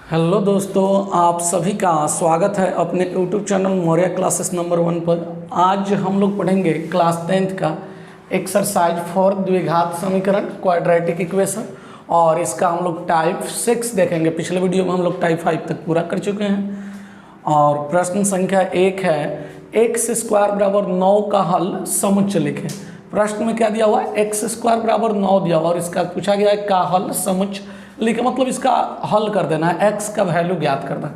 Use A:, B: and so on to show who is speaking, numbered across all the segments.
A: Hello दोस्तों, आप सभी का स्वागत है अपने YouTube channel Maurya classes number 1 पर। आज हम लोग पढ़ेंगे क्लास 10th का एक्सरसाइज फॉर द्विघात समीकरण क्वाड्रेटिक इक्वेशन, और इसका हम लोग टाइप 6 देखेंगे। पिछले वीडियो में हम लोग टाइप 5 तक पूरा कर चुके हैं। और प्रश्न संख्या 1 है, एक्स स्क्वायर बराबर 9 का हल समुच्चय लिखें। प्रश्न में क्या दिया हुआ है? एक्स स्क्वायर बराबर 9 दिया हुआ और इसका पूछा गया है का हल समुच्चय लिखे, मतलब इसका हल कर देना है, एक्स का वैल्यू ज्ञात करना है।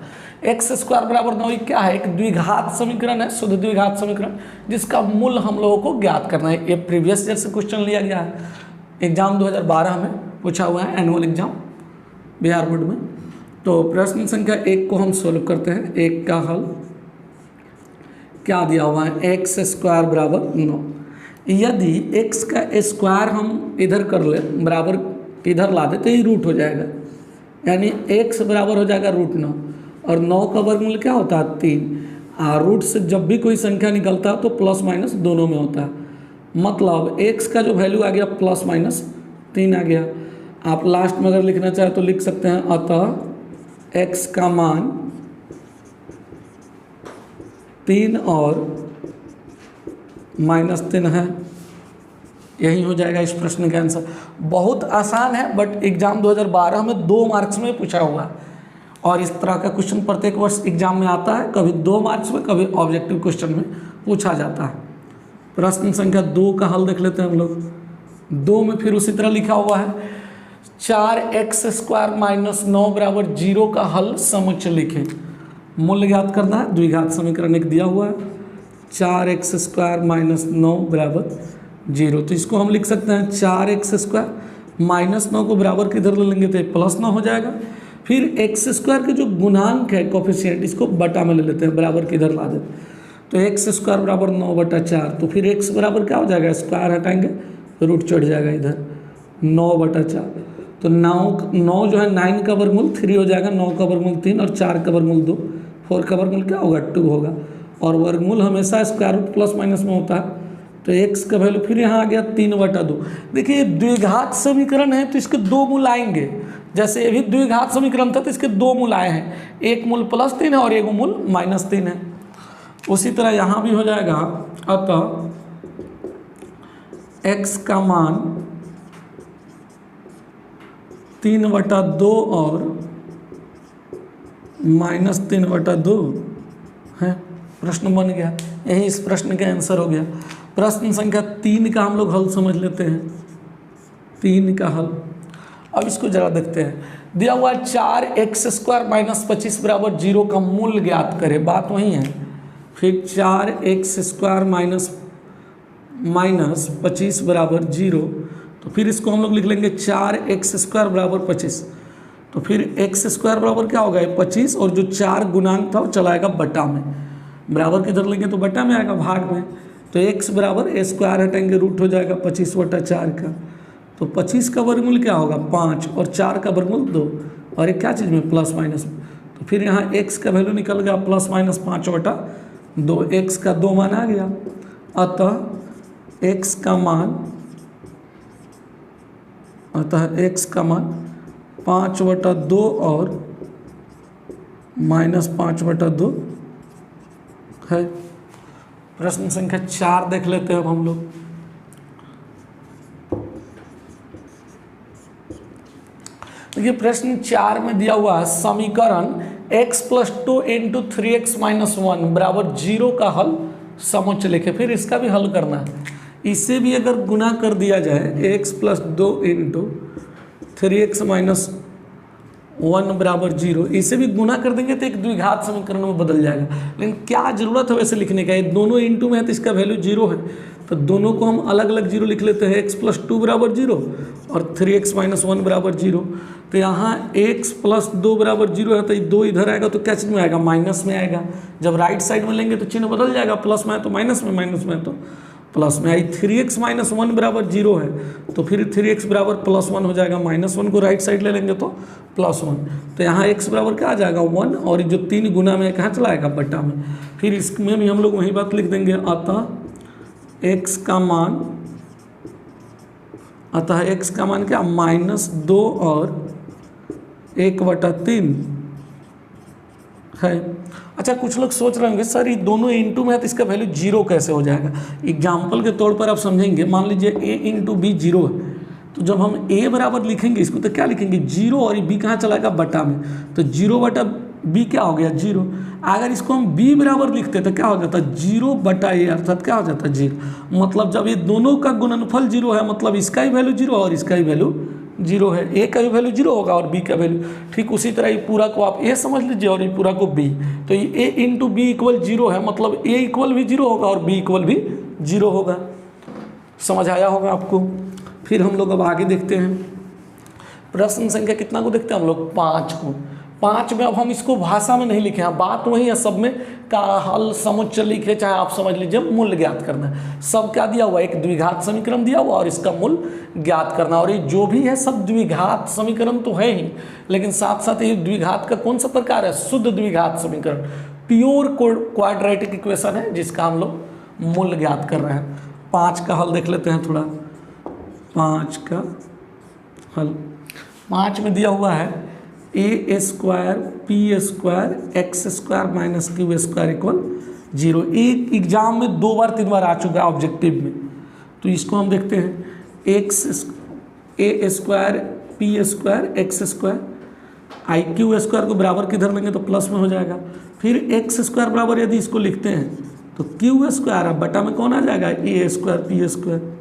A: एक्स स्क्वायर बराबर 9 क्या है? एक द्विघात समीकरण है, शुद्ध द्विघात समीकरण, जिसका मूल हम लोगों को ज्ञात करना है। ये प्रीवियस ईयर से क्वेश्चन लिया गया है, एग्जाम 2012 में पूछा हुआ है, एनुअल एग्जाम बिहार बोर्ड में। तो प्रश्न संख्या 1 को हम सोल्व करते हैं। 1 का हल क्या दिया हुआ है? एक्स स्क्वायर बराबर 9। यदि एक्स का स्क्वायर हम इधर कर ले, बराबर इधर ला दे, तो ये रूट हो जाएगा, यानी x बराबर हो जाएगा √9, और 9 का वर्गमूल क्या होता है? 3। रूट से जब भी कोई संख्या निकलता है तो प्लस माइनस दोनों में होता है, मतलब x का जो वैल्यू आ गया +-3 आ गया। आप लास्ट में अगर लिखना चाहे तो लिख सकते हैं, अतः x का मान 3 और -3 है। यही हो जाएगा इस प्रश्न का आंसर। बहुत आसान है, बट एग्जाम 2012 में 2 मार्क्स में पूछा हुआ है, और इस तरह का क्वेश्चन प्रत्येक वर्ष एग्जाम में आता है, कभी 2 मार्क्स में, कभी ऑब्जेक्टिव क्वेश्चन में पूछा जाता है। प्रश्न संख्या 2 का हल देख लेते हैं हम लोग। 2 में फिर उसी तरह लिखा हुआ है, 4x स्क्वायर - 9 बराबर 0 का हल समुच्चय लिखें। मूल्य ज्ञात करना है। द्विघात समीकरण एक दिया हुआ है, 4x स्क्वायर - 9 बराबर 0। तो इसको हम लिख सकते हैं 4x स्क्वायर -9 को बराबर किधर ले लेंगे तो +9 हो जाएगा। फिर x स्क्वायर के जो गुणांक है कोफिशिएंट, इसको बटा में ले लेते हैं, बराबर किधर ला देते, तो x स्क्वायर बराबर 9/4। तो फिर x बराबर क्या हो जाएगा? स्क्वायर हटाएंगे तो रूट चढ़ जाएगा इधर, 9/4। तो 9 जो है 9 का वर्गमूल 3 हो जाएगा, 9 का वर्गमूल 3 और 4 का वर्गमूल 2, 4 का वर्गमूल क्या होगा? 2 होगा। और वर्गमूल हमेशा स्क्वायर रूट प्लस माइनस में होता है, तो x का वैल्यू फिर यहाँ आ गया 3/2। देखिए द्विघात समीकरण है तो इसके 2 मूल आएंगे। जैसे ये भी द्विघात समीकरण था तो इसके 2 मूल आए हैं, एक मूल +3 है और एक मूल -3 है। उसी तरह यहाँ भी हो जाएगा, अतः x का मान 3/2 और -3/2 है। प्रश्न बन गया, यही इस प्रश्न का आंसर हो गया। प्रश्न संख्या 3 का हम लोग हल समझ लेते हैं। 3 का हल, अब इसको जरा देखते हैं। दिया हुआ 4x स्क्वायर - 25 बराबर 0 का मूल ज्ञात करें। बात वही है। फिर 4x स्क्वायर -25 बराबर 0, तो फिर इसको हम लोग लिख लेंगे 4x स्क्वायर बराबर 25। तो फिर x स्क्वायर बराबर क्या होगा? 25, और जो 4 गुणांक था वो चलाएगा बटा में, बराबर किधर लेंगे तो बटा में आएगा, भाग में। तो x बराबर a स्क्वायर हटाएंगे, रूट हो जाएगा 25/4 का। तो 25 का वर्गमूल क्या होगा? 5, और 4 का वर्गमूल 2, और एक क्या चीज़ में? Plus minus. तो फिर यहाँ x का वैल्यू निकल गया +-5/2, x का 2 मान आ गया। अतः x का मान 5/2 और -5/2 है। प्रश्न संख्या 4 देख लेते हैं अब हम लोग। देखिए प्रश्न 4 में दिया हुआ है, समीकरण x + 2 × 3x - 1 बराबर 0 का हल समुच्चय लिखे। फिर इसका भी हल करना है। इसे भी अगर गुना कर दिया जाए, x + 2 × 3x - 1 बराबर 0, इसे भी गुना कर देंगे तो एक द्विघात समीकरण में बदल जाएगा। लेकिन क्या जरूरत है वैसे लिखने का? ये दोनों इंटू में है तो इसका वैल्यू 0 है, तो दोनों को हम अलग अलग 0 लिख लेते हैं। x + 2 बराबर 0 और 3x - 1 बराबर 0। तो यहाँ x + 2 बराबर 0 है, तो ये 2 इधर आएगा तो क्या चीज़ में आएगा? माइनस में आएगा। जब राइट साइड में लेंगे तो चिन्ह बदल जाएगा, प्लस में है तो माइनस में, माइनस में है तो प्लस में आई। 3x - 1 बराबर 0 है, तो फिर 3x बराबर +1 हो जाएगा, -1 को राइट साइड ले लेंगे तो +1। तो यहाँ x बराबर क्या आ जाएगा? 1, और जो 3 गुना में कहाँ चला आएगा? बटा में। फिर इसमें भी हम लोग वही बात लिख देंगे, अतः x का मान क्या? -2 और 1/3 है। अच्छा, कुछ लोग सोच रहे होंगे सर ये दोनों इंटू में है तो इसका वैल्यू जीरो कैसे हो जाएगा। एग्जाम्पल के तौर पर आप समझेंगे, मान लीजिए a इंटू बी जीरो है, तो जब हम a बराबर लिखेंगे इसको तो क्या लिखेंगे जीरो, और ये b कहाँ चला गया बटा में, तो जीरो बटा b क्या हो गया जीरो। अगर इसको हम b बराबर लिखते तो क्या हो जाता जीरो बटा a, अर्थात क्या हो जाता जीरो। मतलब जब ये दोनों का गुणनफल जीरो है मतलब इसका ही वैल्यू जीरो और इसका ही वैल्यू जीरो है, ए का भी वैल्यू जीरो होगा और बी का वैल्यू। ठीक उसी तरह ये पूरा को आप ए समझ लीजिए और ये पूरा को बी, तो ये ए इंटू बी इक्वल जीरो है, मतलब ए इक्वल भी जीरो होगा और बी इक्वल भी जीरो होगा। समझ आया होगा आपको। फिर हम लोग अब आगे देखते हैं, प्रश्न संख्या कितना को देखते हैं हम लोग 5 को। 5 में अब हम इसको भाषा में नहीं लिखे हैं, बात वही है सब में, का हल समुच्च लिखे चाहे आप समझ लीजिए मूल्य ज्ञात करना है। सब क्या दिया हुआ, एक द्विघात समीकरण दिया हुआ और इसका मूल्य ज्ञात करना, और ये जो भी है सब द्विघात समीकरण तो है ही, लेकिन साथ साथ ये द्विघात का कौन सा प्रकार है, शुद्ध द्विघात समीकरण, प्योर क्वाड्रेटिक इक्वेशन है जिसका हम लोग मूल्य ज्ञात कर रहे हैं। 5 का हल देख लेते हैं थोड़ा। 5 का हल 5 में दिया हुआ है a square p square x square minus q square equal zero. एक एग्जाम में 2 बार 3 बार आ चुका है ऑब्जेक्टिव में, तो इसको हम देखते हैं x A square p square x square, I Q square को बराबर किधर लेंगे तो प्लस में हो जाएगा। फिर एक्स स्क्वायर बराबर यदि इसको लिखते हैं तो क्यू स्क्वायर, अब बटा में कौन आ जाएगा ए स्क्वायर पी स्क्वायर,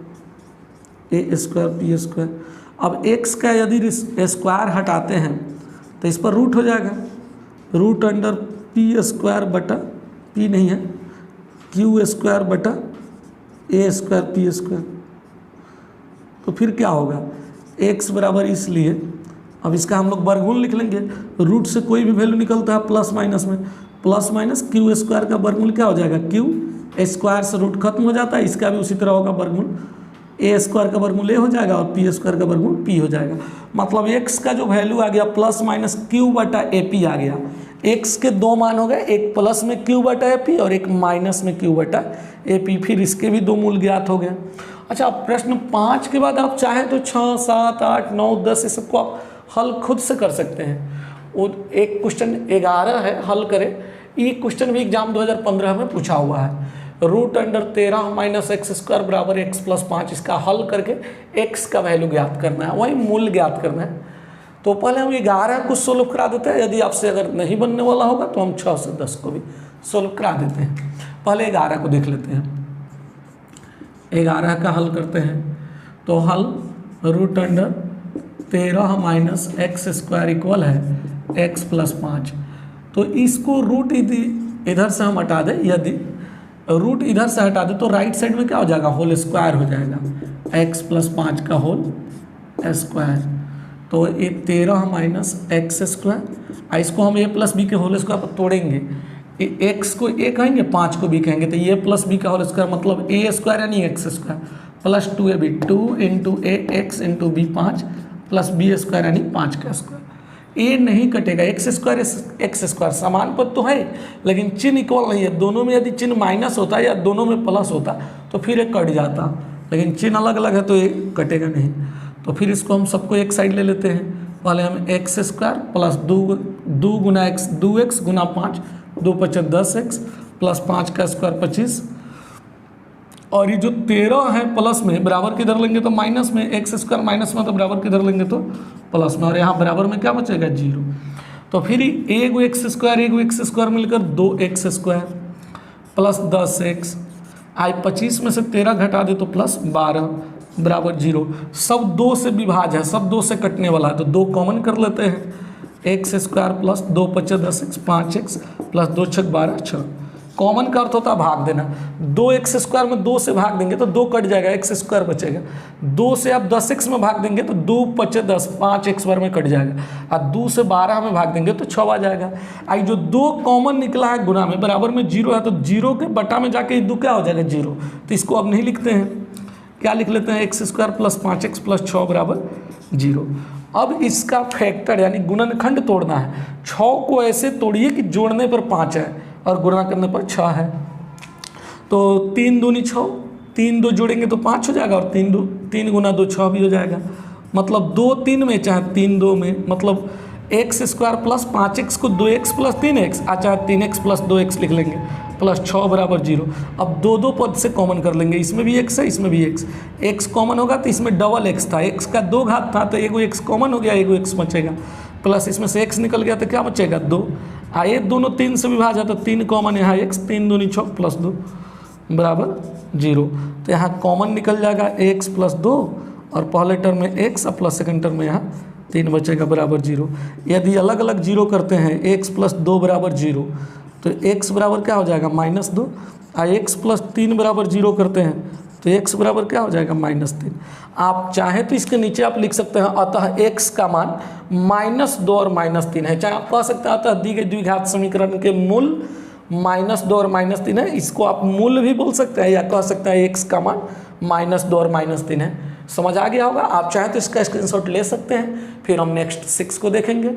A: ए स्क्वायर पी स्क्वायर। अब एक्स का यदि स्क्वायर हटाते हैं तो इस पर रूट हो जाएगा, रूट अंडर पी स्क्वायर बटा पी नहीं है क्यू स्क्वायर बटा ए स्क्वायर पी स्क्वायर। तो फिर क्या होगा एक्स बराबर, इसलिए अब इसका हम लोग वर्गमूल लिख लेंगे। रूट से कोई भी वैल्यू निकलता है प्लस माइनस में, प्लस माइनस क्यू स्क्वायर का वर्गमूल क्या हो जाएगा क्यू, स्क्वायर से रूट खत्म हो जाता है, इसका भी उसी तरह होगा वर्गमूल, ए स्क्वायर का वर्गमूल ए हो जाएगा और पी स्क्वायर का वर्गमूल पी हो जाएगा। मतलब एक्स का जो वैल्यू आ गया प्लस माइनस क्यू बटा ए पी आ गया। एक्स के 2 मान हो गए, एक प्लस में क्यू बटा ए पी और एक माइनस में क्यू बटा ए पी, फिर इसके भी 2 मूल ज्ञात हो गए। अच्छा, प्रश्न 5 के बाद आप चाहें तो 6, 7, 8, 9, 10 ये सबको आप हल खुद से कर सकते हैं। वो एक क्वेश्चन 11 है हल करें, ये क्वेश्चन भी एग्जाम 2015 में पूछा हुआ है। Root under 13 minus x square बराबर एक्स प्लस 5, इसका हल करके एक्स का वैल्यू ज्ञात करना है, वही मूल्य ज्ञात करना है। तो पहले हम 11 को सोल्व करा देते हैं, यदि आपसे अगर नहीं बनने वाला होगा तो हम 6 से 10 को भी सोल्व करा देते हैं। पहले 11 को देख लेते हैं, 11 का हल करते हैं। तो हल root under 13 minus x square equal है एक्स प्लस 5। तो इसको रूट इधर से हम हटा दें, यदि रूट इधर से हटा दे तो राइट साइड में क्या हो जाएगा होल स्क्वायर हो जाएगा, एक्स प्लस 5 का होल स्क्वायर। तो ये 13 माइनस एक्स स्क्वायर, इसको हम ए प्लस बी के होल स्क्वायर पर तोड़ेंगे, एक्स को ए कहेंगे 5 को बी कहेंगे, तो ये प्लस बी का होल स्क्वायर मतलब ए स्क्वायर यानी x square plus 2ab 2 into a x into b 5 plus b square यानी 5 का स्क्वायर। ए नहीं कटेगा, एक्स स्क्वायर समान पद तो है लेकिन चिन्ह इक्वल नहीं है, दोनों में यदि चिन्ह माइनस होता या दोनों में प्लस होता तो फिर ये कट जाता, लेकिन चिन्ह अलग अलग है तो ये कटेगा नहीं। तो फिर इसको हम सबको एक साइड ले लेते हैं। पहले हम एक्स स्क्वायर प्लस 2 गुना एक्स 2x गुना 5 2 × 5 10x प्लस 5 का स्क्वायर 25, और ये जो 13 है प्लस में बराबर किधर लेंगे तो माइनस में, एक्स स्क्वायर माइनस में तो बराबर किधर लेंगे तो प्लस में, और यहाँ बराबर में क्या बचेगा 0। तो फिर एगो एक्स स्क्वायर मिलकर 2x स्क्वायर प्लस 10x, आई 25 में से 13 घटा दे तो प्लस 12 बराबर 0। सब 2 से विभाज्य है, सब 2 से कटने वाला है, तो 2 कॉमन कर लेते हैं, x square plus 2 × 5 10x 5x plus 2 × 6 12 6। Common का अर्थ होता है भाग देना, 2x स्क्वायर में 2 से भाग देंगे तो 2 कट जाएगा, एक्स स्क्वायर बचेगा। 2 से आप 10x में भाग देंगे तो 2 × 5 10 5x बार में कट जाएगा, और 2 से 12 में भाग देंगे तो 6 आ जाएगा। आई जो 2 कॉमन निकला है गुना में बराबर में 0 है, तो 0 के बटा में जाके 2 क्या हो जाएगा 0, तो इसको अब नहीं लिखते हैं, क्या लिख लेते हैं x square plus 5x plus 6 बराबर 0। अब इसका फैक्टर यानी गुणनखंड तोड़ना है। 6 को ऐसे तोड़िए कि जोड़ने पर 5 है और गुणा करने पर 6 है। तो 3 दूनी 6, 3 2 जोड़ेंगे तो 5 हो जाएगा, और 3 गुना 2 6 भी हो जाएगा। मतलब 2 3 में चाहे 3 2 में, मतलब एक्स स्क्वायर प्लस 5x को 2x प्लस 3x, अच्छा 3x प्लस 2x लिख लेंगे प्लस 6 बराबर 0। अब दो पद से कॉमन कर लेंगे, इसमें भी x है इसमें भी x कॉमन होगा तो इसमें डबल x था, x का 2 घात था तो एगो x कॉमन हो गया, एगो x बचेगा, प्लस इसमें से x निकल गया तो क्या बचेगा 2। आए दोनों 3 से विभाज्य तो 3 कॉमन, यहाँ x 3 दूनी 6 प्लस 2 बराबर 0। तो यहाँ कॉमन निकल जाएगा x प्लस 2 और पहले टर्म में x और प्लस सेकंड टर्म में यहाँ 3 बचेगा बराबर 0। यदि अलग अलग जीरो करते हैं x प्लस 2 बराबर 0 तो x बराबर क्या हो जाएगा -2, और x प्लस 3 बराबर 0 करते हैं तो x बराबर क्या हो जाएगा -3। आप चाहे तो इसके नीचे आप लिख सकते हैं अतः x का मान -2 और -3 है, चाहे आप कह सकते हैं अतः दी गई द्विघात समीकरण के मूल -2 और -3 है, इसको आप मूल भी बोल सकते हैं या कह सकते हैं x का मान -2 और -3 है। समझ आ गया होगा। आप चाहे तो इसका स्क्रीनशॉट ले सकते हैं, फिर हम नेक्स्ट 6 को देखेंगे,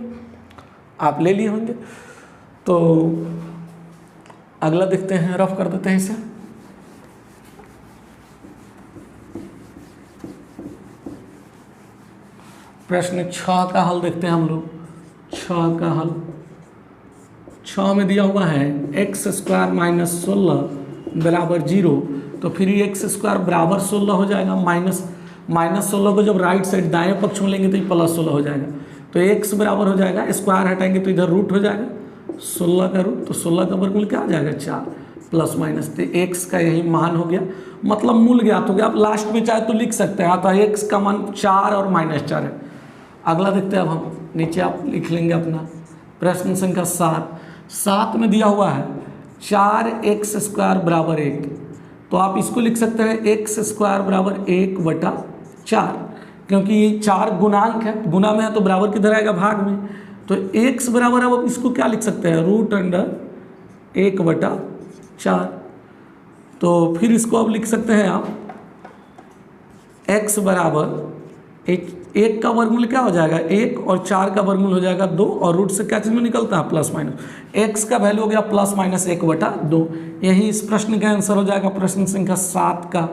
A: आप ले लिए होंगे। तो अगला देखते हैं, रफ कर देते हैं इसे। प्रश्न 6 का हल देखते हैं हम लोग। 6 का हल 6 में दिया हुआ है x स्क्वायर माइनस 16 बराबर 0, तो फिर ये x स्क्वायर बराबर 16 हो जाएगा। माइनस 16 को जब राइट साइड दाएं पक्ष में लेंगे तो ये प्लस 16 हो जाएगा, तो x बराबर हो जाएगा, स्क्वायर हटाएंगे तो इधर रूट हो जाएगा 16 का रूट, तो 16 का वर्गमूल क्या आ जाएगा 4 प्लस माइनस, तो x का यही मान हो गया, मतलब मूल ज्ञात हो गया। आप लास्ट में चाहे तो लिख सकते हैं अतः x का मान 4 और -4 है। अगला देखते हैं अब हम, नीचे आप लिख लेंगे अपना प्रश्न संख्या 7 में दिया हुआ है 4x स्क्वायर बराबर 1, तो आप इसको लिख सकते हैं x स्क्वायर बराबर 1/4, क्योंकि ये 4 गुणांक है, गुना में है तो बराबर किधर आएगा भाग में, तो x बराबर अब इसको क्या लिख सकते हैं √1/4। तो फिर इसको अब लिख सकते हैं आप x बराबर 1 का वर्गमूल क्या हो जाएगा 1 और 4 का वर्गमूल हो जाएगा 2, और रूट से क्या चीज़ में निकलता है प्लस माइनस, x का वैल्यू हो गया +-1/2। यही इस प्रश्न का आंसर हो जाएगा। प्रश्न संख्या 7 का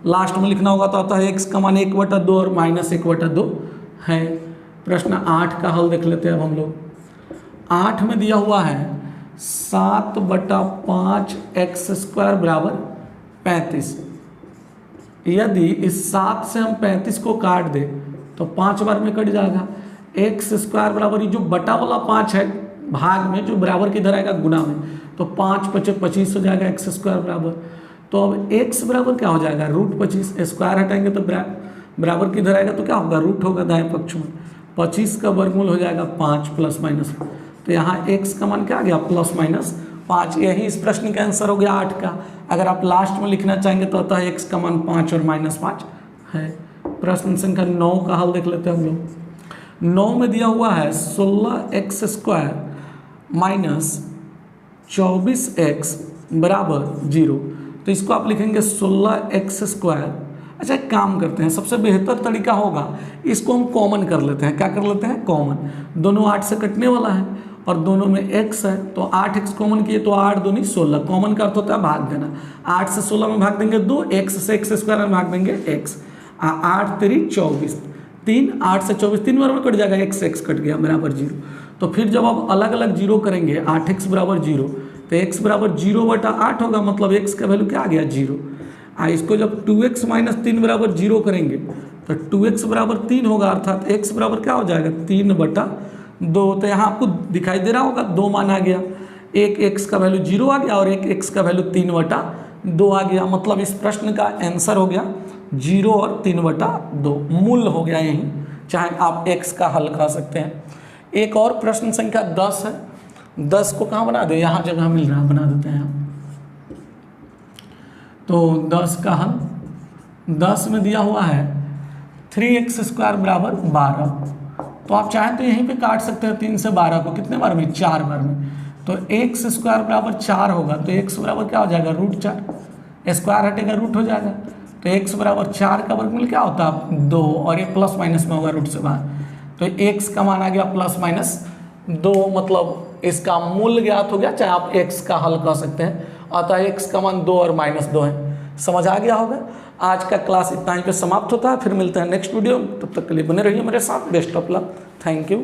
A: लास्ट में लिखना होगा तो आता है x का मान 1/2 और -1/2 है। प्रश्न 8 का हल देख लेते हैं अब हम लोग। 8 में दिया हुआ है 7/5 x स्क्वायर बराबर 35। यदि इस 7 से हम 35 को काट दें तो 5 बार में कट जाएगा। x स्क्वायर बराबर ये जो बटा वाला 5 है भाग में, जो बराबर किधर आएगा गुना में, तो 5×5 = 25 हो जाएगा x स्क्वायर बराबर। तो अब x बराबर क्या हो जाएगा √25, स्क्वायर हटाएंगे तो बराबर किधर आएगा तो क्या होगा रूट होगा दाएं पक्ष में, 25 का वर्गमूल हो जाएगा 5 प्लस माइनस, तो यहाँ x का मान क्या आ गया +-5। यही इस प्रश्न का आंसर हो गया 8 का। अगर आप लास्ट में लिखना चाहेंगे तो अतः x का मान 5 और -5 है। प्रश्न संख्या 9 का हल देख लेते हैं हम लोग। 9 में दिया हुआ है 16x स्क्वायर माइनस 24x बराबर 0, तो इसको आप लिखेंगे 16x स्क्वायर। अच्छा एक काम करते हैं, सबसे बेहतर तरीका होगा इसको हम कॉमन कर लेते हैं। क्या कर लेते हैं कॉमन, दोनों 8 से कटने वाला है और दोनों में x है, तो 8x कॉमन किए तो 8 दूनी 16, कॉमन का अर्थ होता है भाग देना। 8 से 16 में भाग देंगे 2, x से x स्क्वायर में भाग देंगे x, 8 3 24, 3 8 से 24 3 बार में कट जाएगा, x कट गया बराबर 0। तो फिर जब आप अलग अलग जीरो करेंगे 8x बराबर 0, तो x बराबर 0/8 होगा, मतलब x का वैल्यू क्या आ गया 0। इसको जब 2x - 3 बराबर 0 करेंगे तो 2x बराबर 3 होगा, अर्थात x बराबर क्या हो जाएगा 3/2। तो यहाँ आपको दिखाई दे रहा होगा 2 मान आ गया, एक x का वैल्यू 0 आ गया और एक x का वैल्यू 3/2 आ गया, मतलब इस प्रश्न का आंसर हो गया 0 और 3/2, मूल हो गया यही, चाहे आप x का हल कह सकते हैं। एक और प्रश्न संख्या 10 है, 10 को कहाँ बना दे, यहाँ जगह मिल रहा है बना देते हैं। तो 10 का हल, 10 में दिया हुआ है 3x स्क्वायर बराबर 12, तो आप चाहें तो यहीं पे काट सकते हैं 3 से 12 को, कितने बार में 4 बार में, तो x स्क्वायर बराबर 4 होगा, तो x बराबर क्या हो जाएगा √4, स्क्वायर हटेगा रूट हो जाएगा, तो x बराबर 4 का वर्गमूल क्या होता है 2, और ये प्लस माइनस में होगा रूट से बाहर, तो x का मान आ गया +-2, मतलब इसका मूल ज्ञात हो गया, चाहे आप x का हल कह सकते हैं, अतः x का मान 2 और -2 है। समझ आ गया होगा। आज का क्लास इतना ही पे समाप्त होता है, फिर मिलते हैं नेक्स्ट वीडियो, तब तक के लिए बने रहिए मेरे साथ। Best of luck, thank you.